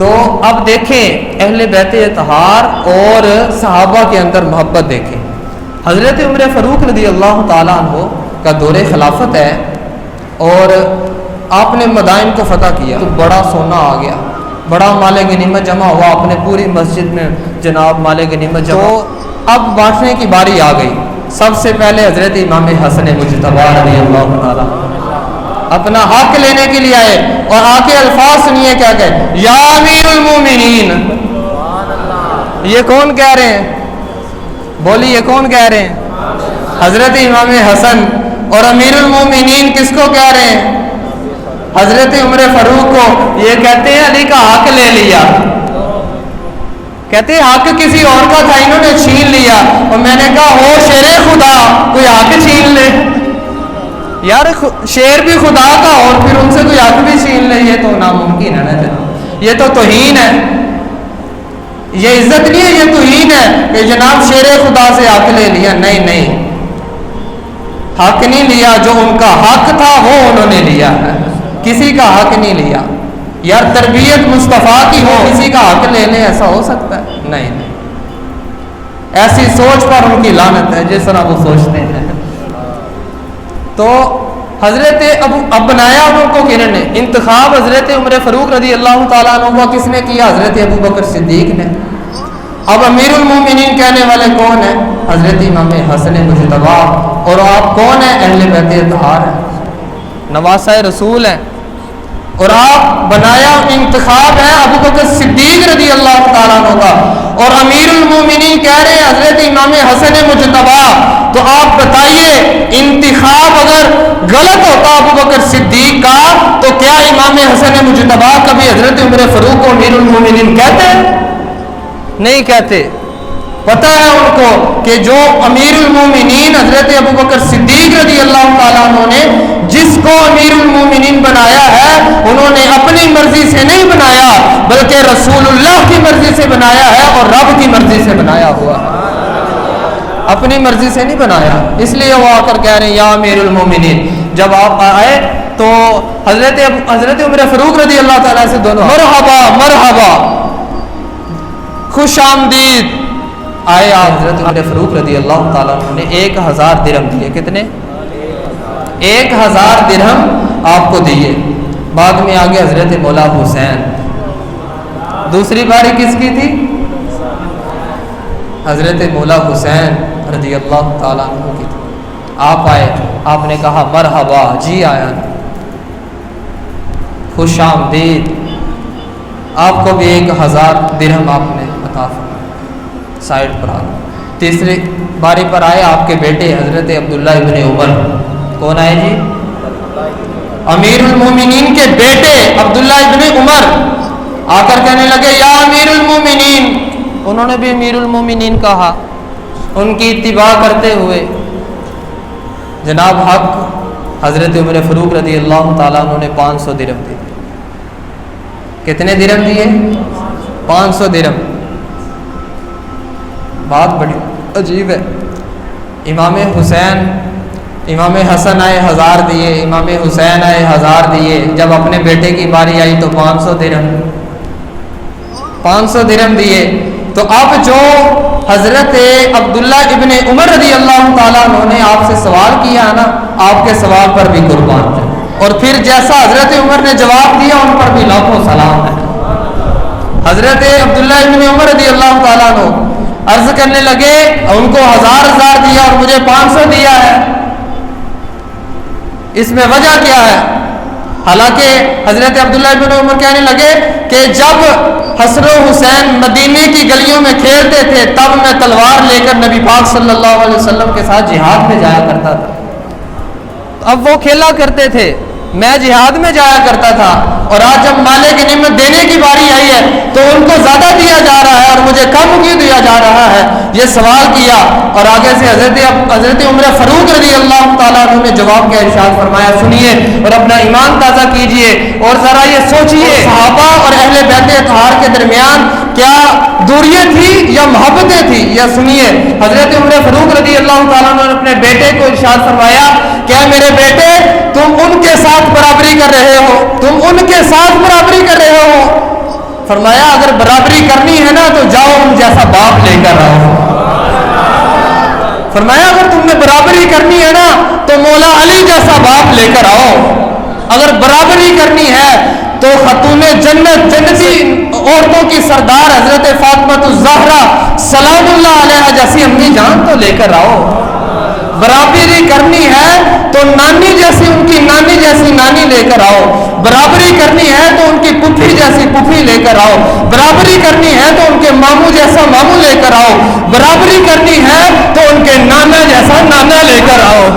تو اب دیکھیں اہل بیت اطہار اور صحابہ کے اندر محبت دیکھیں. حضرت عمر فاروق رضی اللہ تعالیٰ عنہ کا دور خلافت ہے اور آپ نے مدائن کو فتح کیا تو بڑا سونا آ گیا, بڑا مال غنیمت جمع ہوا, آپ نے پوری مسجد میں جناب مال غنیمت جمع. تو اب بانٹنے کی باری آ گئی. سب سے پہلے حضرت امام حسن مجتبی رضی اللہ تعالیٰ اپنا حق لینے کے لیے آئے اور آ کے الفاظ سنیے کیا کہے, یا امیر المومنین. یہ کون کہہ رہے ہیں؟ بولی یہ کون کہہ رہے ہیں؟ حضرت امام حسن. اور امیر المومنین کس کو کہہ رہے ہیں؟ حضرت عمر فاروق کو. یہ کہتے ہیں علی کا حق لے لیا. کہتے ہیں حق کسی اور کا تھا, انہوں نے چھین لیا. اور میں نے کہا ہو شیر خدا, کوئی حق چھین لے. یار شیر بھی خدا کا اور پھر ان سے کوئی حق بھی چھین لے, یہ تو ناممکن ہے نا. یہ تو توہین ہے, یہ عزت نہیں ہے, یہ توہین ہے کہ جناب شیر خدا سے حق لے لیا. نہیں نہیں, حق نہیں لیا. جو ان کا حق تھا وہ انہوں نے لیا ہے, کسی کا حق نہیں لیا. یار تربیت مصطفیٰ کی ہو, کسی کا حق لے لیں, ایسا ہو سکتا ہے؟ نہیں نہیں. ایسی سوچ پر ان کی لعنت ہے جس طرح وہ سوچتے ہیں. تو حضرت اب بنایا ان کو کنہوں نے؟ انتخاب حضرت عمر فاروق رضی اللہ تعالیٰ عنہ کا کس نے کیا؟ حضرت ابو بکر صدیق نے. اب امیر المومنین کہنے والے کون ہیں؟ حضرت امام حسن مجتبی. اور آپ کون ہیں؟ اہل بیت اطہار ہیں, نواسہ رسول ہیں. اور آپ بنایا انتخاب ہے ابو بکر صدیق رضی اللہ تعالیٰ عنہ کا, اور امیر المومنین کہہ رہے ہیں حضرت امام حسن مجتبی. تو آپ بتائیے انتخاب اگر غلط ہوتا ابو بکر صدیق کا تو کیا امام حسن مجتبی کبھی حضرت عمر فاروق کو امیر المومنین کہتے؟ نہیں کہتے. پتہ ہے ان کو کہ جو امیر المومنین حضرت ابو بکر صدیق رضی اللہ تعالیٰ عنہ نے جس کو امیر المومنین بنایا ہے, انہوں نے اپنی مرضی سے نہیں بنایا بلکہ رسول اللہ کی مرضی سے بنایا ہے اور رب کی مرضی سے بنایا ہوا ہے, اپنی مرضی سے نہیں بنایا. اس لیے وہ آ کر کہہ رہے ہیں یا امیر المومنین. جب آپ آئے تو حضرت عمر فاروق رضی اللہ تعالیٰ سے دونوں مرحبا مرحبا, خوش آمدید. آئے آپ حضرت عمر فاروق رضی اللہ تعالیٰ نے 1000 درہم دیے. کتنے؟ 1000 درہم آپ کو دیے. بعد میں آگے حضرت مولا حسین. دوسری باری کس کی تھی؟ حضرت مولا حسین رضی اللہ تعالیٰ عنہ کی تھی. آپ آئے, آپ نے کہا مرحبا, جی آیا, خوش آمدید. آپ کو بھی 1000 درہم آپ نے عطا فرمایا. سائڈ پر آ گئے. تیسری باری پر آئے آپ کے بیٹے حضرت عبداللہ ابن عمر. کون آئے جی؟ امیر المومنین کے بیٹے عبداللہ ابن عمر آ کر کہنے لگے یا امیر المومنین. انہوں نے بھی امیر المومنین کہا, ان کی اتباع کرتے ہوئے. جناب حق حضرت عمر فاروق رضی اللہ تعالیٰ عنہ نے 500 درہم دیے. کتنے درہم دیے؟ 500 درہم. بات بڑی عجیب ہے. امام حسین امام حسن آئے 1000 دیے, امام حسین آئے 1000 دیے. جب اپنے بیٹے کی باری آئی تو 500 درہم دیے. تو اب جو حضرت عبداللہ ابن عمر رضی اللہ تعالیٰ عنہ نے آپ سے سوال کیا ہے نا, آپ کے سوال پر بھی قربان جائیں. اور پھر جیسا حضرت عمر نے جواب دیا ان پر بھی لاکھوں سلام ہے. حضرت عبداللہ ابن عمر رضی اللہ تعالیٰ عنہ عرض کرنے لگے, ان کو 1000 دیا اور مجھے 500 دیا ہے, اس میں وجہ کیا ہے؟ حالانکہ حضرت عبداللہ ابن عمر کہنے لگے کہ جب حسن و حسین مدینے کی گلیوں میں کھیلتے تھے تب میں تلوار لے کر نبی پاک صلی اللہ علیہ وسلم کے ساتھ جہاد میں جایا کرتا تھا. اب وہ کھیلا کرتے تھے, میں جہاد میں جایا کرتا تھا, اور آج جب مال غنیمت دینے کی باری آئی ہے تو ان کو زیادہ دیا جا رہا ہے اور مجھے کم کیوں دیا جا رہا ہے, یہ سوال کیا. اور آگے سے حضرت عمر فاروق رضی اللہ تعالیٰ عنہ نے جواب کا ارشاد فرمایا. سنیے اور اپنا ایمان تازہ کیجئے اور ذرا یہ سوچئے صحابہ اور اہل بیت اطہار کے درمیان کیا دوریاں تھی یا محبتیں تھی. یا سنیے حضرت عمر فاروق رضی اللہ تعالیٰ عنہ نے اپنے بیٹے کو ارشاد فرمایا, کیا میرے بیٹے تم ان کے ساتھ برابری کر رہے ہو, تم ان کے ساتھ برابری کر رہے ہو؟ فرمایا اگر برابری کرنی ہے نا تو جاؤ ان جیسا باپ لے کر آؤ. فرمایا اگر تم نے برابری کرنی ہے نا تو مولا علی جیسا باپ لے کر آؤ. اگر برابری کرنی ہے تو خاتون جنت جنتی عورتوں کی سردار حضرت فاطمہ الزہرا سلام اللہ علیہا جیسی امی جان تو لے کر آؤ. برابری کرنی ہے تو نانی جیسی ان کی نانی جیسی نانی لے کر آؤ. برابری کرنی ہے تو ان کی پھوپھی جیسی پھوپھی لے کر آؤ. برابری کرنی ہے تو ان کے ماموں جیسا ماموں لے کر آؤ. برابری کرنی ہے تو ان کے نانا جیسا نانا لے کر آؤ.